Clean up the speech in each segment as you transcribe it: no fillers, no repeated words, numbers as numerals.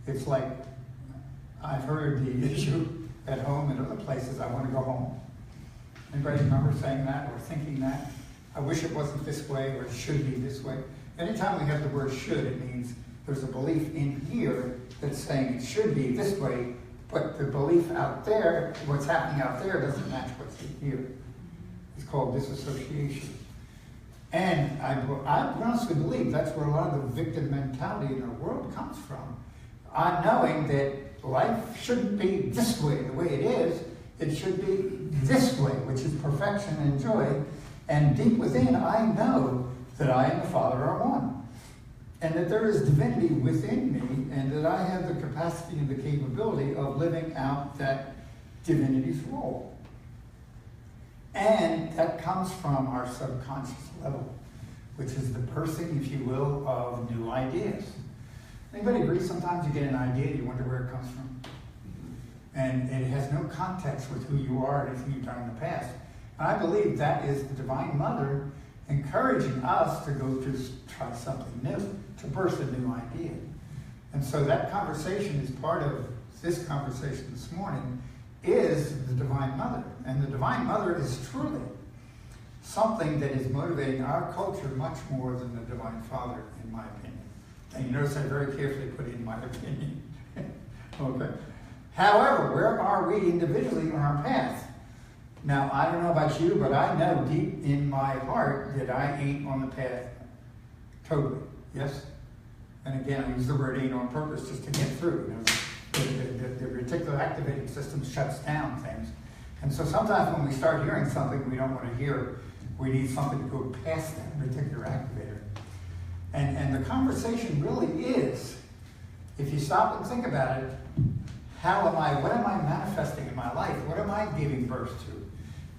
It's like, I've heard the issue at home and other places, I want to go home. Anybody remember saying that or thinking that? I wish it wasn't this way, or it should be this way. Anytime we have the word should, it means there's a belief in here that's saying it should be this way, but the belief out there, what's happening out there, doesn't match what's in here. It's called disassociation. And I honestly believe that's where a lot of the victim mentality in our world comes from. Knowing that life shouldn't be this way, the way it is. It should be this way, which is perfection and joy. And deep within, I know that I and the Father are one. And that there is divinity within me, and that I have the capacity and the capability of living out that divinity's role. And that comes from our subconscious level, which is the birthing, if you will, of new ideas. Anybody agree sometimes you get an idea and you wonder where it comes from? And it has no context with who you are and anything you've done in the past. And I believe that is the Divine Mother encouraging us to go to try something new, to birth a new idea. And so that conversation is part of this conversation this morning, is the Divine Mother. And the Divine Mother is truly something that is motivating our culture much more than the Divine Father, in my opinion. And you notice I very carefully put in my opinion. Okay. However, where are we individually on our path? Now, I don't know about you, but I know deep in my heart that I ain't on the path totally. Yes? And again, I use the word ain't on purpose just to get through. The reticular activating system shuts down things. And so sometimes when we start hearing something we don't want to hear, we need something to go past that reticular activator. And the conversation really is, if you stop and think about it, what am I manifesting in my life? What am I giving birth to?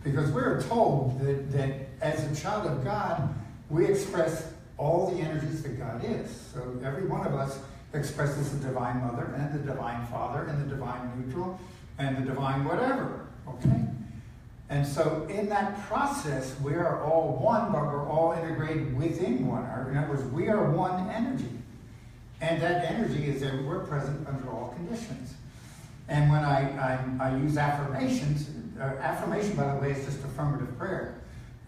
Because we're told that as a child of God, we express all the energies that God is. So every one of us expresses the Divine Mother and the Divine Father and the Divine Neutral and the Divine whatever, okay? And so in that process, we are all one, but we're all integrated within one. In other words, we are one energy. And that energy is everywhere present under all conditions. And when I use affirmations, affirmation, by the way, is just affirmative prayer.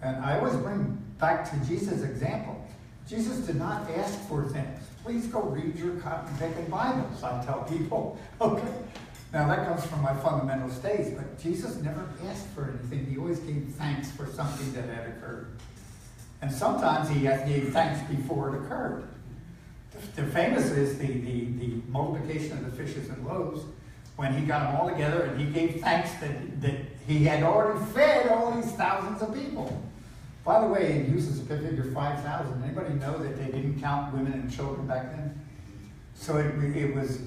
And I always bring back to Jesus' example. Jesus did not ask for things. Please go read your cotton-picking Bibles, I tell people. Okay. Now that comes from my fundamental stage, but Jesus never asked for anything. He always gave thanks for something that had occurred. And sometimes he gave thanks before it occurred. The famous is the multiplication of the fishes and loaves, when he got them all together and he gave thanks that he had already fed all these thousands of people. By the way, he uses the figure 5,000. Anybody know that they didn't count women and children back then? So it was,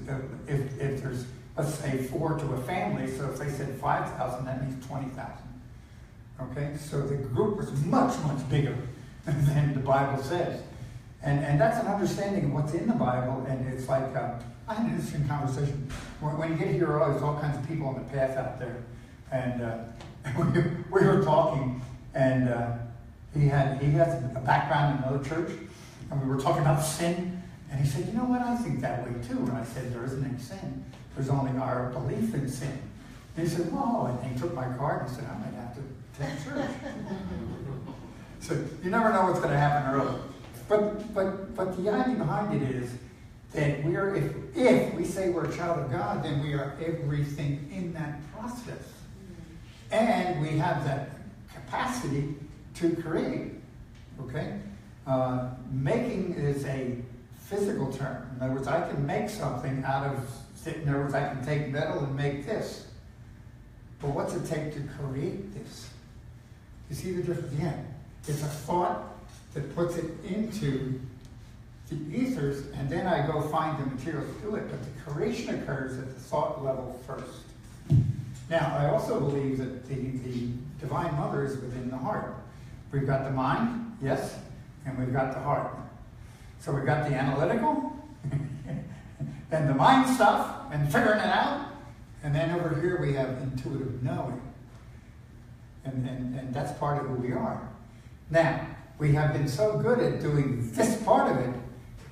if there's, let's say, 4 to a family, so if they said 5,000, that means 20,000. Okay, so the group was much, much bigger than the Bible says. And that's an understanding of what's in the Bible, and it's like, I had an interesting conversation. When you get here, there's all kinds of people on the path out there. And we were talking, and he has a background in another church, and we were talking about sin, and he said, you know what, I think that way too. And I said, there isn't any sin. There's only our belief in sin. And he said, well, and he took my card and said, I might have to attend church. So you never know what's going to happen early. But the idea behind it is that we are, if we say we're a child of God, then we are everything in that process. And we have that capacity to create, okay? Making is a physical term. In other words, I can make something out of, in other words, I can take metal and make this. But what's it take to create this? You see the difference? Yeah. It's a thought that puts it into the ethers, and then I go find the materials to do it. But the creation occurs at the thought level first. Now, I also believe that the Divine Mother is within the heart. We've got the mind, yes, and we've got the heart. So we've got the analytical, and the mind stuff, and figuring it out, and then over here we have intuitive knowing. And that's part of who we are. Now, we have been so good at doing this part of it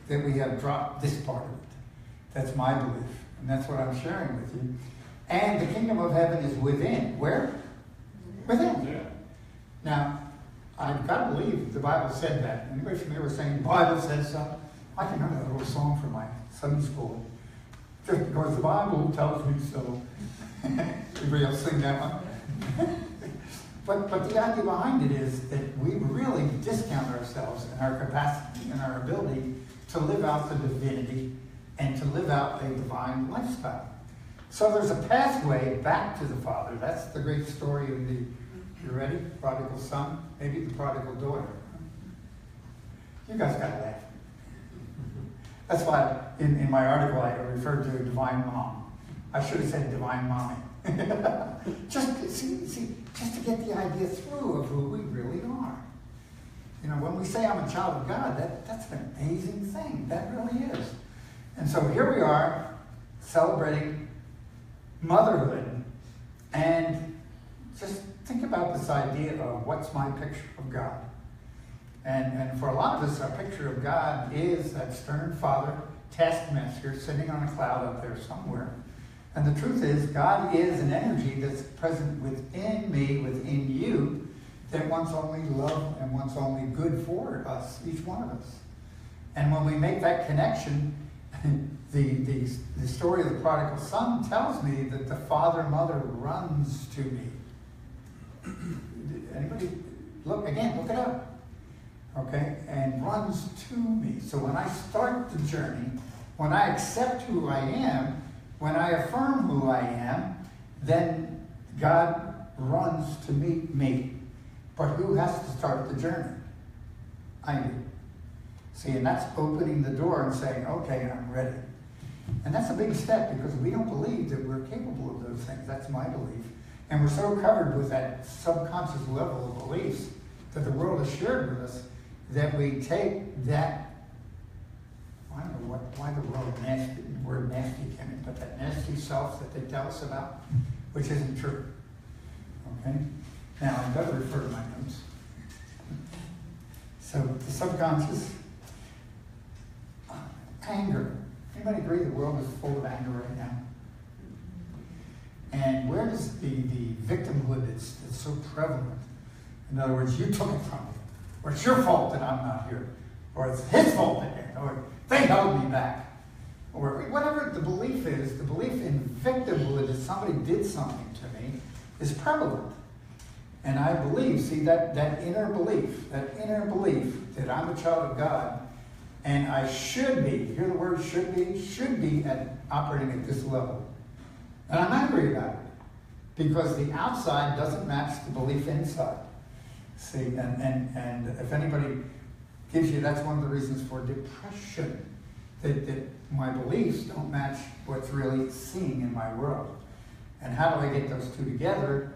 that we have dropped this part of it. That's my belief. And that's what I'm sharing with you. And the kingdom of heaven is within. Where? Within. Yeah. Now, I've got to believe the Bible said that. Anybody familiar with saying the Bible says so? I can remember that little song from my Sunday school. Just because the Bible tells me so. Everybody else sing that one? But the idea behind it is that we really discount ourselves and our capacity and our ability to live out the divinity and to live out a divine lifestyle. So there's a pathway back to the Father. That's the great story of the, you ready? Prodigal son, maybe the prodigal daughter. You guys got to laugh. That's why in my article I referred to a divine mom. I should have said divine mommy. just to get the idea through of who we really are. You know, when we say I'm a child of God, that's an amazing thing. That really is. And so here we are celebrating motherhood, and just think about this idea of what's my picture of God. And for a lot of us, our picture of God is that stern father, taskmaster, sitting on a cloud up there somewhere. And the truth is, God is an energy that's present within me, within you, that wants only love and wants only good for us, each one of us. And when we make that connection, the story of the prodigal son tells me that the father, mother runs to me. Anybody? Look it up. Okay? And runs to me. So when I start the journey, when I accept who I am, when I affirm who I am, then God runs to meet me. But who has to start the journey? I do. See, and that's opening the door and saying, okay, I'm ready. And that's a big step because we don't believe that we're capable of those things. That's my belief. And we're so covered with that subconscious level of beliefs that the world has shared with us that we take that, I don't know why the word nasty came in, but that nasty self that they tell us about, which isn't true. Okay? Now, I've got to refer to my notes. So, the subconscious, anger. Anybody agree the world is full of anger right now? And where does the victimhood that's so prevalent? In other words, you took it from me. Or it's your fault that I'm not here. Or it's his fault that or they held me back. Or whatever the belief is, the belief in victimhood that somebody did something to me is prevalent. And I believe, see, that inner belief that I'm a child of God, and I should be, hear the word should be operating at this level. And I'm angry about it, because the outside doesn't match the belief inside. See, and if anybody gives you, that's one of the reasons for depression, that my beliefs don't match what's really seen in my world. And how do I get those two together?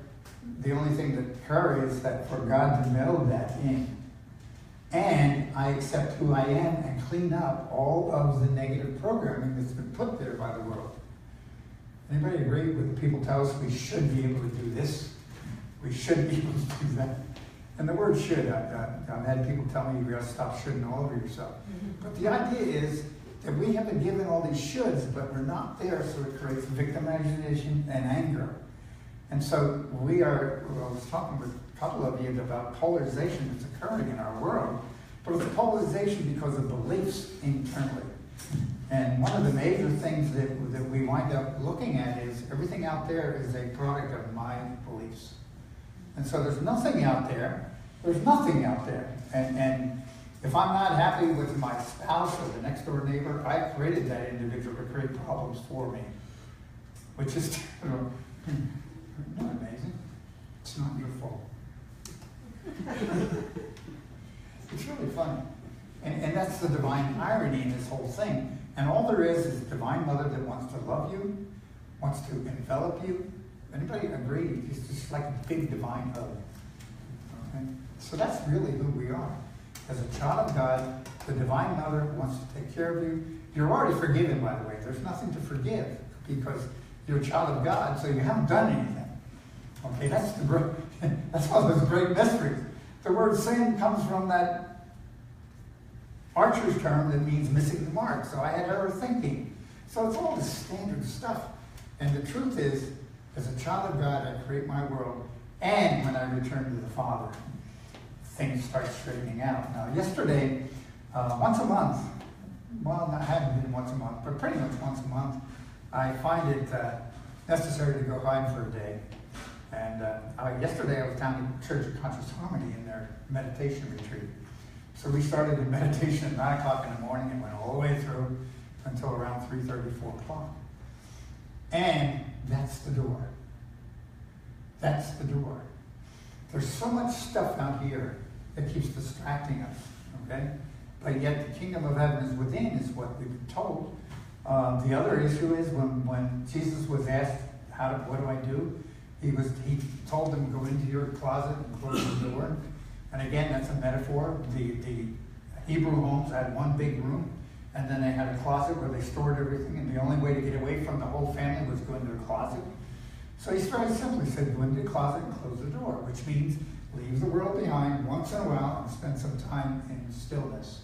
The only thing that occurs is that for God to meld that in. And I accept who I am and clean up all of the negative programming that's been put there by the world. Anybody agree with the people tell us we should be able to do this? We should be able to do that. And the word should, I've had people tell me you've got to stop shoulding all over yourself. But the idea is that we have been given all these shoulds, but we're not there, so it creates victimization and anger. And so I was talking with a couple of you about polarization that's occurring in our world, but it's a polarization because of beliefs internally. And one of the major things that we wind up looking at is everything out there is a product of my beliefs. And so there's nothing out there. There's nothing out there. And if I'm not happy with my spouse or the next door neighbor, I created that individual to create problems for me. Which is, isn't that amazing? It's not your fault. It's really funny. And that's the divine irony in this whole thing. And all there is a divine mother that wants to love you, wants to envelop you. Anybody agree? It's just like a big divine hug. Okay? So that's really who we are. As a child of God, the divine mother wants to take care of you. You're already forgiven, by the way. There's nothing to forgive because you're a child of God, so you haven't done anything. Okay, that's one of those great mysteries. The word sin comes from that archer's term that means missing the mark. So I had her thinking. So it's all this standard stuff. And the truth is, as a child of God, I create my world, and when I return to the Father, things start straightening out. Now, yesterday, once a month, well, I haven't been once a month, but pretty much once a month, I find it necessary to go hide for a day. And yesterday I was down at Church of Conscious Harmony in their meditation retreat. So we started in meditation at 9 o'clock in the morning and went all the way through until around 3:30, 4 o'clock. And that's the door. That's the door. There's so much stuff out here that keeps distracting us, okay? But yet the kingdom of heaven is within, is what we've been told. The other issue is when Jesus was asked, what do I do? He told them, go into your closet and close the door. And again, that's a metaphor. The Hebrew homes had one big room, and then they had a closet where they stored everything, and the only way to get away from the whole family was go into the closet. So he very simply said, go into the closet and close the door, which means leave the world behind once in a while and spend some time in stillness.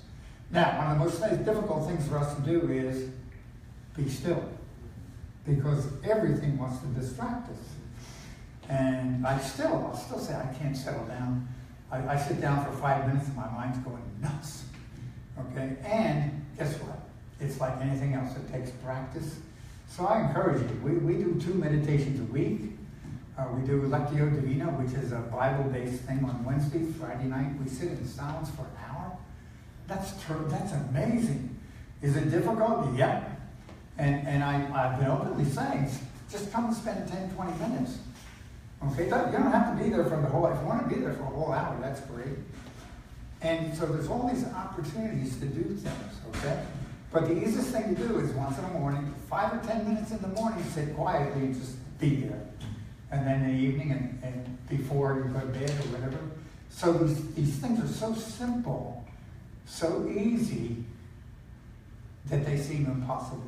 Now, one of the most difficult things for us to do is be still, because everything wants to distract us. And I'll still say I can't settle down. I sit down for 5 minutes and my mind's going nuts. Okay? And guess what? It's like anything else. It takes practice. So I encourage you. We do 2 meditations a week. We do Lectio Divina, which is a Bible-based thing on Wednesdays, Friday night. We sit in silence for an hour. That's amazing. Is it difficult? Yeah. And I've been openly saying, just come and spend 10, 20 minutes. Okay, you don't have to be there for the whole, if you want to be there for a whole hour, that's great. And so there's all these opportunities to do things, okay? But the easiest thing to do is once in the morning, 5 or 10 minutes in the morning, sit quietly and just be there. And then in the evening and before you go to bed or whatever. So these things are so simple, so easy, that they seem impossible.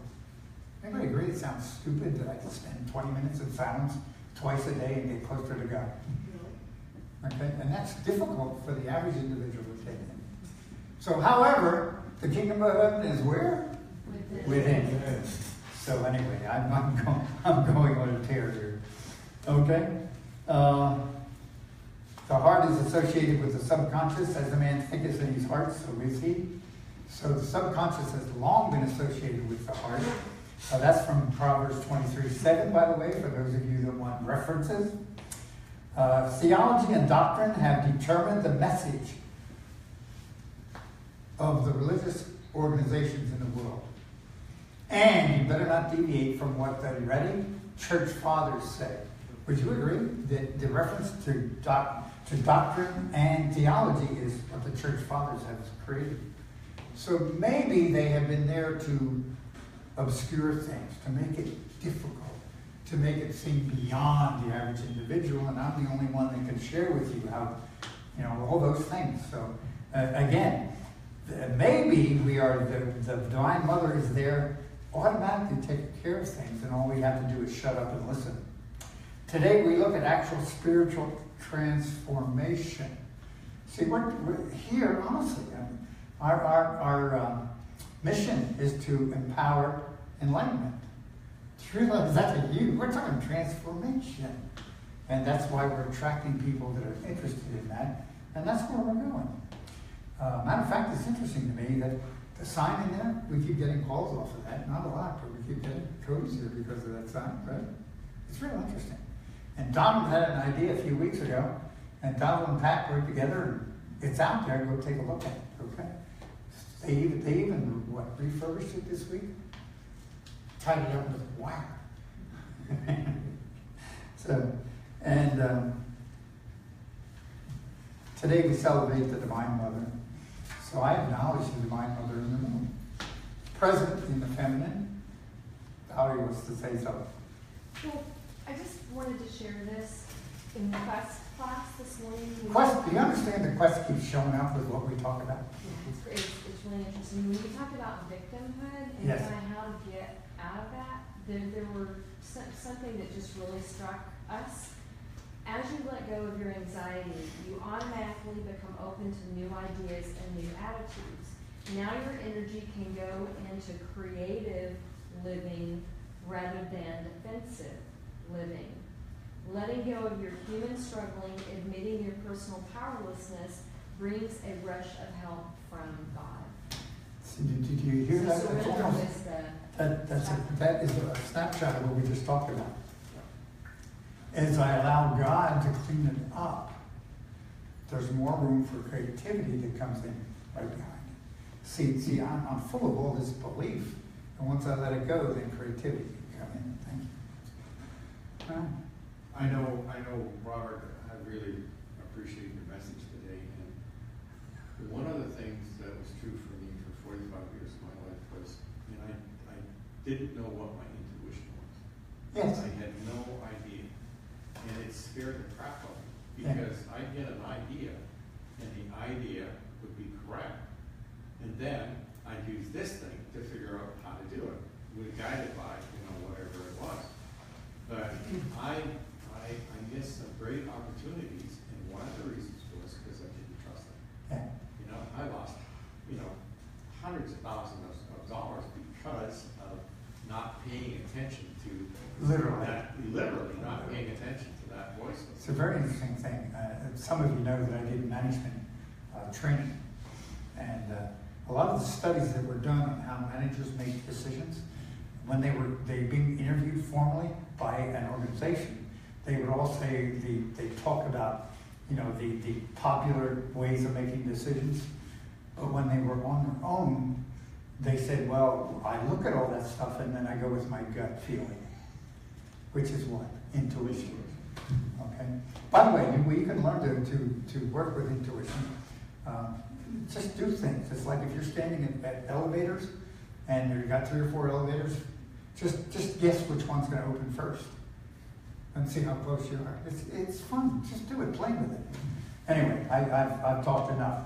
Anybody agree it sounds stupid that I can spend 20 minutes in silence twice a day and get closer to God? Okay, and that's difficult for the average individual to take in. So, however, the kingdom of heaven is where? Within. So anyway, I'm going on a tear here. Okay? The heart is associated with the subconscious. As a man thinketh in his heart, so is he. So the subconscious has long been associated with the heart. That's from Proverbs 23:7, by the way, for those of you that want references. Theology and doctrine have determined the message of the religious organizations in the world. And you better not deviate from what the church fathers say. Would you agree that the reference to doctrine and theology is what the church fathers have created? So maybe they have been there to obscure things, to make it difficult, to make it seem beyond the average individual, and I'm the only one that can share with you how, all those things. So, again, maybe we are, the Divine Mother is there automatically taking care of things, and all we have to do is shut up and listen. Today we look at actual spiritual transformation. See, we're here, honestly, our mission is to empower enlightenment. To realize that's we're talking transformation. And that's why we're attracting people that are interested in that. And that's where we're going. Matter of fact, it's interesting to me that the sign in there, we keep getting calls off of that. Not a lot, but we keep getting codes here because of that sign, right? It's real interesting. And Donald had an idea a few weeks ago, and Donald and Pat worked together, and it's out there. Go take a look at it, okay? They even refurbished it this week? Tied it up with wire. Today we celebrate the Divine Mother. So I acknowledge the Divine Mother in the room. Present in the feminine. Valerie wants to say something. Well, I just wanted to share this in the quest class this morning. Quest, do you understand the quest keeps showing up with what we talk about? Yeah, it's really interesting. When we talked about victimhood and Yes. kind of how to get out of that, there were something that just really struck us. As you let go of your anxiety, you automatically become open to new ideas and new attitudes. Now your energy can go into creative living rather than defensive living. Letting go of your human struggling, admitting your personal powerlessness, brings a rush of help from God. See, did you hear that? So That's surrender almost- is that is a snapshot of what we just talked about. As I allow God to clean it up, there's more room for creativity that comes in right behind it. See, I'm full of all this belief, and once I let it go, then creativity can come in. Thank you. Right. I know, Robert, I really appreciate your message today. And one of the things that was true for me for 45 years of my life was, I didn't know what my intuition was. Yes. I had no idea. And it scared the crap out of me Yeah. because I'd get an idea, and the idea would be correct. And then I'd use this thing to figure out how to do it, guided by, whatever it was. But I missed some great opportunities, and one of the reasons was because I didn't trust them. Yeah. I lost, hundreds of thousands of dollars because of not paying attention to Literally. literally not paying attention to that voice. It's a very interesting thing. Some of you know that I did management training, and a lot of the studies that were done on how managers make decisions, when they being interviewed formally by an organization, they would all say they talk about the popular ways of making decisions, but when they were on their own, they said, well, I look at all that stuff and then I go with my gut feeling, which is what? Intuition. Okay. By the way, you can learn to work with intuition. Just do things. It's like if you're standing at elevators and you've got 3 or 4 elevators, just guess which one's going to open first and see how close you are. It's fun. Just do it. Play with it. Anyway, I've talked enough.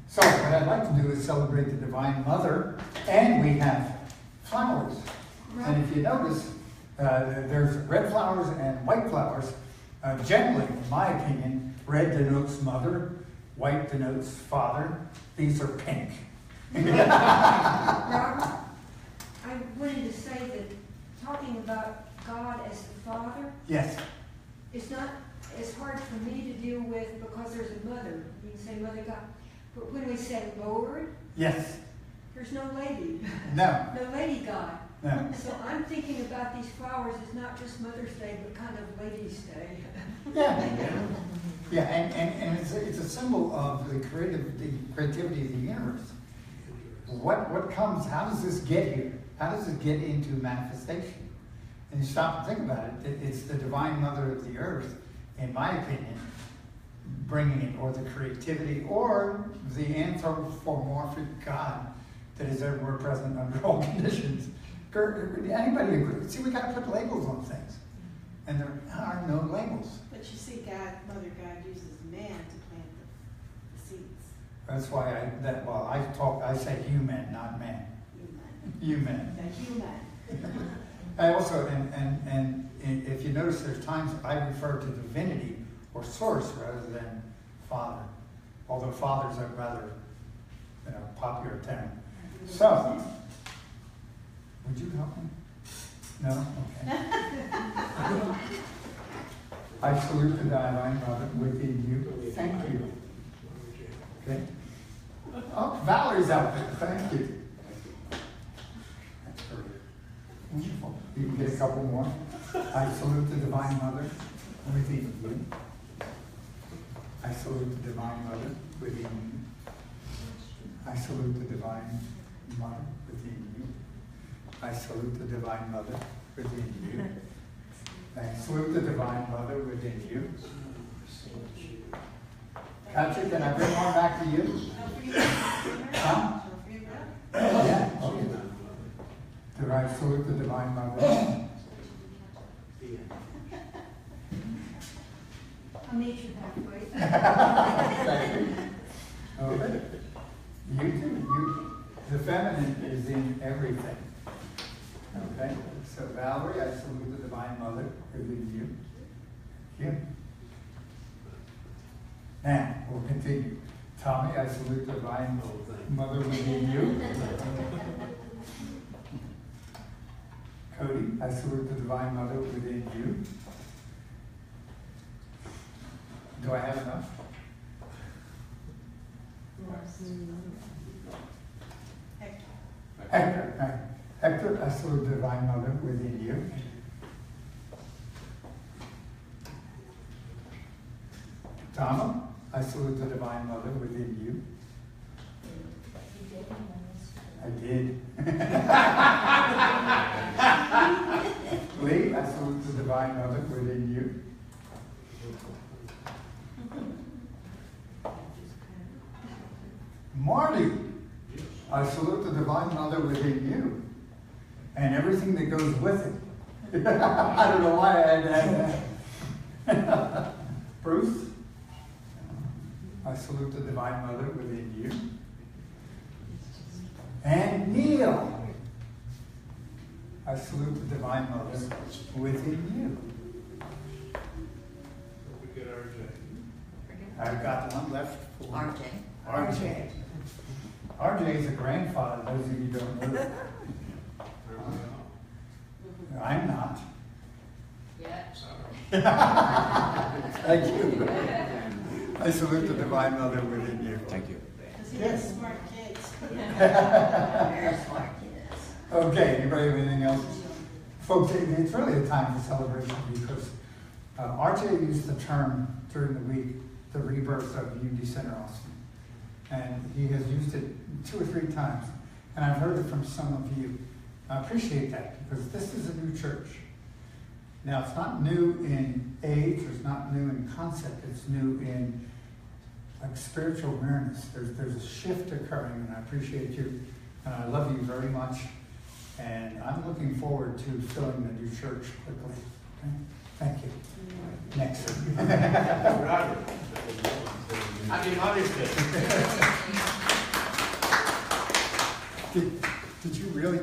So what I'd like to do is celebrate the Divine Mother, and we have flowers. And if you notice, there's red flowers and white flowers. Generally, in my opinion, red denotes mother, white denotes father. These are pink. Robert, I wanted to say that talking about God as the Father Yes. is not as hard for me to deal with because there's a mother. You can say Mother God. But when we say Lord, Yes. there's no lady. No. No lady God. No. So I'm thinking about these flowers as not just Mother's Day, but kind of Ladies' Day. Yeah. Yeah, and it's a symbol of the creativity of the universe. What comes, how does this get here? How does it get into manifestation? And you stop and think about it, it's the Divine Mother of the Earth, in my opinion, bringing it, or the creativity, or the anthropomorphic God that is everywhere present under all conditions. Anybody agree? See, we got to put labels on things, and there are no labels. But you see, Mother God uses man to plant the seeds. That's why I say human, not man. Human. The human. I also, and if you notice, there's times I refer to divinity or source rather than father, although father's a rather popular term. So, would you help me? No? Okay. I salute the Divine Mother within you. Thank you. Okay. Oh, Valerie's out there. Thank you. That's perfect. Wonderful. You can get a couple more. I salute the Divine Mother within you. I salute the Divine Mother within you. I salute the Divine Mother within you. I salute the Divine Mother within you. I salute the Divine Mother within you. Patrick, can I bring one back to you? Huh? Yeah. Okay. Do I salute the Divine Mother? I'll meet you halfway. Okay. You too. The feminine is in everything. Okay. So Valerie, I salute the Divine Mother within you. You. Now, we'll continue. Tommy, I salute the Divine Mother within you. Cody, I salute the Divine Mother within you. Do I have enough? Hector, Hector, I salute the Divine Mother within you. Donna, I salute the Divine Mother within you. I did. Lee, I salute the Divine Mother within you. Marty, I salute the Divine Mother within you and everything that goes with it. I don't know why I had to add that. Bruce, I salute the Divine Mother within you. And Neil, I salute the Divine Mother within you. We get RJ. I've got one left for RJ. RJ. RJ is a grandfather, those of you who don't know. I'm not. Yeah. Thank you. I salute the Divine Mother within you. Thank you. Because he Yes. has smart kids. Very smart kids. Okay, anybody have anything else? Folks, it's really a time for celebration because RJ used the term during the week, the rebirth of Unity Center Austin. And he has used it 2 or 3 times. And I've heard it from some of you. I appreciate that because this is a new church. Now, it's not new in age, or it's not new in concept, it's new in like spiritual awareness. There's a shift occurring, and I appreciate you, and I love you very much. And I'm looking forward to filling the new church quickly. Okay? Thank you. Next. Robert. Happy Mother's Day. Did you really?